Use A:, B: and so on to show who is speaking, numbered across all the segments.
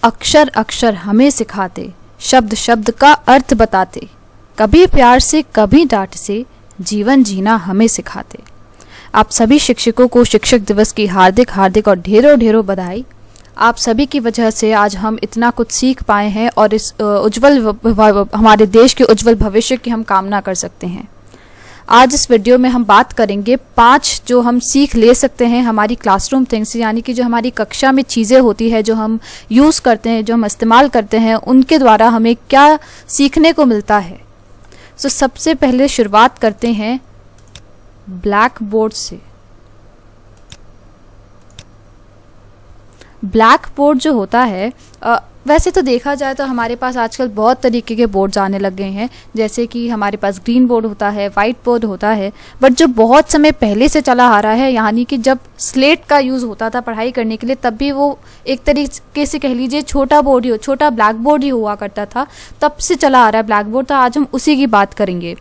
A: अक्षर अक्षर हमें सिखाते, शब्द शब्द का अर्थ बताते, कभी प्यार से कभी डांट से जीवन जीना हमें सिखाते। आप सभी शिक्षकों को शिक्षक दिवस की हार्दिक हार्दिक और ढेरों ढेरों बधाई। आप सभी की वजह से आज हम इतना कुछ सीख पाए हैं और इस हमारे देश के उज्जवल भविष्य की हम कामना कर सकते हैं। आज इस वीडियो में हम बात करेंगे 5 जो हम सीख ले सकते हैं हमारी क्लासरूम थिंग्स, यानी कि जो हमारी कक्षा में चीज़ें होती है, जो हम यूज़ करते हैं, जो हम इस्तेमाल करते हैं, उनके द्वारा हमें क्या सीखने को मिलता है। तो सबसे पहले शुरुआत करते हैं ब्लैक बोर्ड से। ब्लैक बोर्ड जो होता है, वैसे तो देखा जाए तो हमारे पास आजकल बहुत तरीके के बोर्ड्स आने लग गए हैं, जैसे कि हमारे पास ग्रीन बोर्ड होता है, वाइट बोर्ड होता है। बट जो बहुत समय पहले से चला आ रहा है, यानी कि जब स्लेट का यूज़ होता था पढ़ाई करने के लिए, तब भी वो एक तरीके से कह लीजिए छोटा ब्लैक बोर्ड ही हुआ करता था। तब से चला आ रहा है ब्लैक बोर्ड, तो आज हम उसी की बात करेंगे।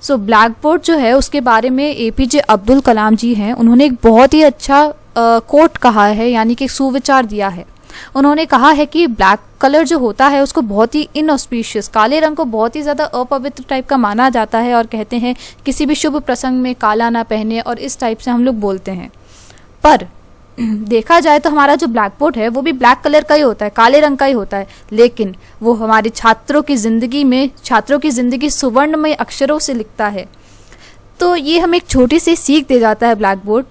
A: सो ब्लैक बोर्ड जो है उसके बारे में APJ अब्दुल कलाम जी हैं, उन्होंने एक बहुत ही अच्छा कोट कहा है, यानी कि सुविचार दिया है। उन्होंने कहा है कि ब्लैक कलर जो होता है उसको बहुत ही इनऑस्पिशियस, काले रंग को बहुत ही ज़्यादा अपवित्र टाइप का माना जाता है, और कहते हैं किसी भी शुभ प्रसंग में काला ना पहने, और इस टाइप से हम लोग बोलते हैं। पर देखा जाए तो हमारा जो ब्लैक बोर्ड है वो भी ब्लैक कलर का ही होता है, काले रंग का ही होता है, लेकिन वो हमारे छात्रों की ज़िंदगी सुवर्णमय अक्षरों से लिखता है। तो ये हमें एक छोटी सी सीख दे जाता है ब्लैक बोर्ड,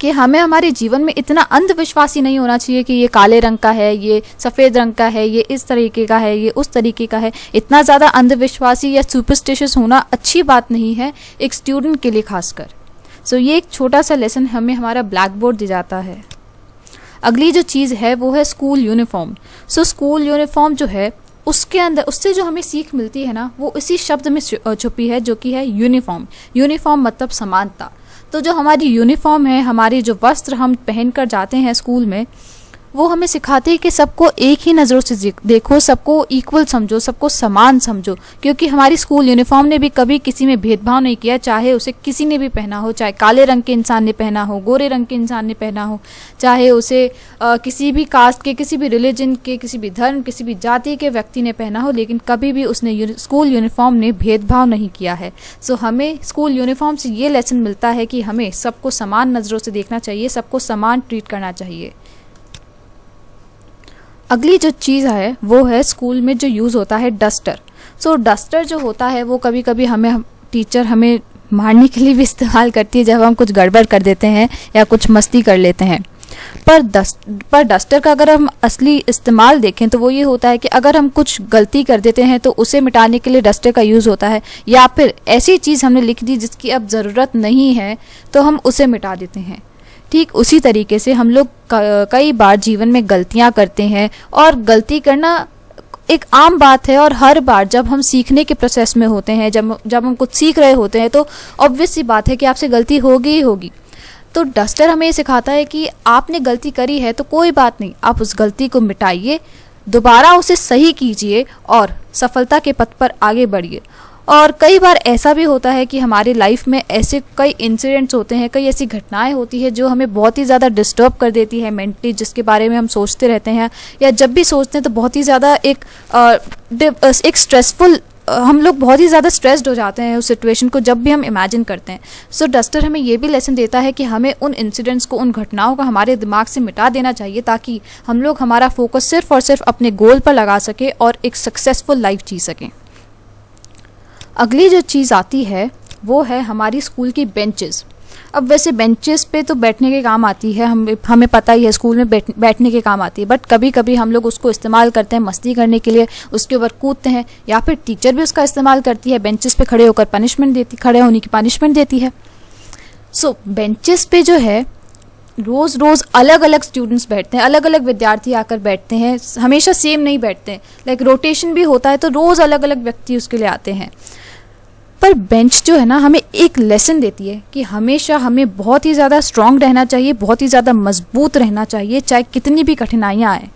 A: कि हमें हमारे जीवन में इतना अंधविश्वासी नहीं होना चाहिए कि ये काले रंग का है, ये सफ़ेद रंग का है, ये इस तरीके का है, ये उस तरीके का है। इतना ज़्यादा अंधविश्वासी या सुपरस्टिशियस होना अच्छी बात नहीं है एक स्टूडेंट के लिए खासकर। सो ये एक छोटा सा लेसन हमें हमारा ब्लैक बोर्ड दे जाता है। अगली जो चीज़ है वो है school uniform. So school uniform जो है उसके अंदर, उससे जो हमें सीख मिलती है ना, वो इसी शब्द में छुपी है, जो कि है यूनिफॉर्म। यूनिफॉर्म मतलब समानता। तो जो हमारी यूनिफॉर्म है, हमारी जो वस्त्र हम पहन कर जाते हैं स्कूल में, वो हमें सिखाते हैं कि सबको एक ही नज़रों से देखो, सबको इक्वल समझो, सबको समान समझो। क्योंकि हमारी स्कूल यूनिफॉर्म ने भी कभी किसी में भेदभाव नहीं किया, चाहे उसे किसी ने भी पहना हो, चाहे काले रंग के इंसान ने पहना हो, गोरे रंग के इंसान ने पहना हो, चाहे उसे किसी भी कास्ट के, किसी भी रिलीजन के, किसी भी धर्म, किसी भी जाति के व्यक्ति ने पहना हो, लेकिन कभी भी उसने स्कूल यूनिफॉर्म ने भेदभाव नहीं किया है। सो हमें स्कूल यूनिफॉर्म से ये लेसन मिलता है कि हमें सबको समान नज़रों से देखना चाहिए, सबको समान ट्रीट करना चाहिए। अगली जो चीज़ है वो है स्कूल में जो यूज़ होता है डस्टर। सो डस्टर जो होता है वो कभी कभी टीचर हमें मारने के लिए भी इस्तेमाल करती है, जब हम कुछ गड़बड़ कर देते हैं या कुछ मस्ती कर लेते हैं। पर डस्टर का अगर हम असली इस्तेमाल देखें तो वो ये होता है कि अगर हम कुछ गलती कर देते हैं तो उसे मिटाने के लिए डस्टर का यूज़ होता है, या फिर ऐसी चीज़ हमने लिख दी जिसकी अब ज़रूरत नहीं है तो हम उसे मिटा देते हैं। ठीक उसी तरीके से हम लोग कई बार जीवन में गलतियां करते हैं, और गलती करना एक आम बात है। और हर बार जब हम सीखने के प्रोसेस में होते हैं, जब हम कुछ सीख रहे होते हैं, तो ऑब्वियस सी बात है कि आपसे गलती होगी ही होगी। तो डस्टर हमें ये सिखाता है कि आपने गलती करी है तो कोई बात नहीं, आप उस गलती को मिटाइए, दोबारा उसे सही कीजिए और सफलता के पथ पर आगे बढ़िए। और कई बार ऐसा भी होता है कि हमारी लाइफ में ऐसे कई इंसिडेंट्स होते हैं, कई ऐसी घटनाएं होती है जो हमें बहुत ही ज़्यादा डिस्टर्ब कर देती है मेंटली, जिसके बारे में हम सोचते रहते हैं, या जब भी सोचते हैं तो बहुत ही ज़्यादा एक स्ट्रेसफुल, हम लोग बहुत ही ज़्यादा स्ट्रेस्ड हो जाते हैं उस सिचुएशन को जब भी हम इमेजिन करते हैं। सो डस्टर हमें ये भी लेसन देता है कि हमें उन इंसिडेंट्स को, उन घटनाओं को हमारे दिमाग से मिटा देना चाहिए, ताकि हम लोग हमारा फोकस सिर्फ और सिर्फ अपने गोल पर लगा सकें और एक सक्सेसफुल लाइफ जी सकें। अगली जो चीज़ आती है वो है हमारी स्कूल की बेंचेस। अब वैसे बेंचेस पे तो बैठने के काम आती है, हमें पता ही है स्कूल में बैठने के काम आती है, बट कभी कभी हम लोग उसको इस्तेमाल करते हैं मस्ती करने के लिए, उसके ऊपर कूदते हैं, या फिर टीचर भी उसका इस्तेमाल करती है, बेंचेस पे खड़े होकर खड़े होने की पनिशमेंट देती है। सो बेंचेस पे जो है रोज़ अलग अलग स्टूडेंट्स बैठते हैं, अलग अलग विद्यार्थी आकर बैठते हैं, हमेशा सेम नहीं बैठते हैं, लाइक रोटेशन भी होता है, तो रोज़ अलग अलग व्यक्ति उसके लिए आते हैं। पर बेंच जो है ना, हमें एक लेसन देती है कि हमेशा हमें बहुत ही ज़्यादा स्ट्रांग रहना चाहिए, बहुत ही ज़्यादा मजबूत रहना चाहिए, चाहे कितनी भी कठिनाइयाँ आए।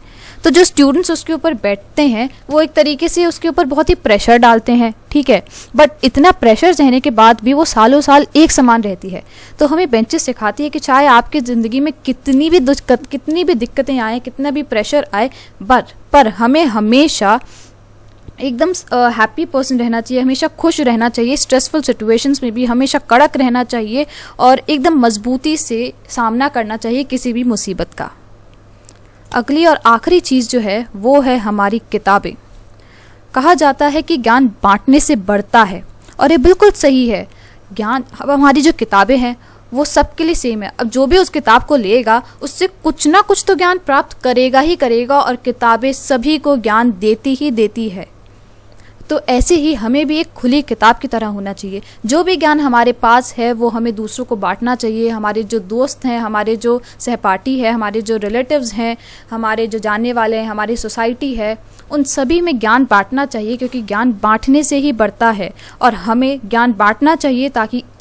A: तो जो स्टूडेंट्स उसके ऊपर बैठते हैं वो एक तरीके से उसके ऊपर बहुत ही प्रेशर डालते हैं, ठीक है, बट इतना प्रेशर रहने के बाद भी वो सालों साल एक समान रहती है। तो हमें बेंचेस सिखाती है कि चाहे आपकी ज़िंदगी में कितनी भी दिक्कतें आए, कितना भी प्रेशर आए, पर हमें हमेशा एकदम हैप्पी पर्सन रहना चाहिए, हमेशा खुश रहना चाहिए, स्ट्रेसफुल सिचुएशंस में भी हमेशा कड़क रहना चाहिए और एकदम मजबूती से सामना करना चाहिए किसी भी मुसीबत का। अगली और आखिरी चीज़ जो है वो है हमारी किताबें। कहा जाता है कि ज्ञान बांटने से बढ़ता है, और ये बिल्कुल सही है। ज्ञान, अब हमारी जो किताबें हैं वो सबके लिए सेम है। अब जो भी उस किताब को लेगा उससे कुछ ना कुछ तो ज्ञान प्राप्त करेगा ही करेगा, और किताबें सभी को ज्ञान देती ही देती है। तो ऐसे ही हमें भी एक खुली किताब की तरह होना चाहिए। जो भी ज्ञान हमारे पास है वो हमें दूसरों को बांटना चाहिए। हमारे जो दोस्त हैं, हमारे जो सहपाठी है, हमारे जो रिलेटिव्स हैं, हमारे जो जानने वाले हैं, हमारी सोसाइटी है, उन सभी में ज्ञान बांटना चाहिए, क्योंकि ज्ञान बांटने से ही बढ़ता है। और हमें ज्ञान बांटना चाहिए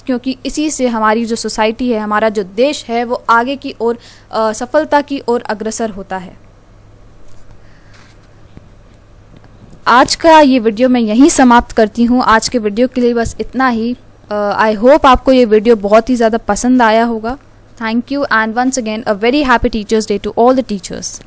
A: क्योंकि इसी से हमारी जो सोसाइटी है, हमारा जो देश है, वो आगे की ओर सफलता की ओर अग्रसर होता है। आज का ये वीडियो मैं यहीं समाप्त करती हूँ। आज के वीडियो के लिए बस इतना ही। आई होप आपको ये वीडियो बहुत ही ज़्यादा पसंद आया होगा। Thank you and once again a very happy teachers day to all the teachers.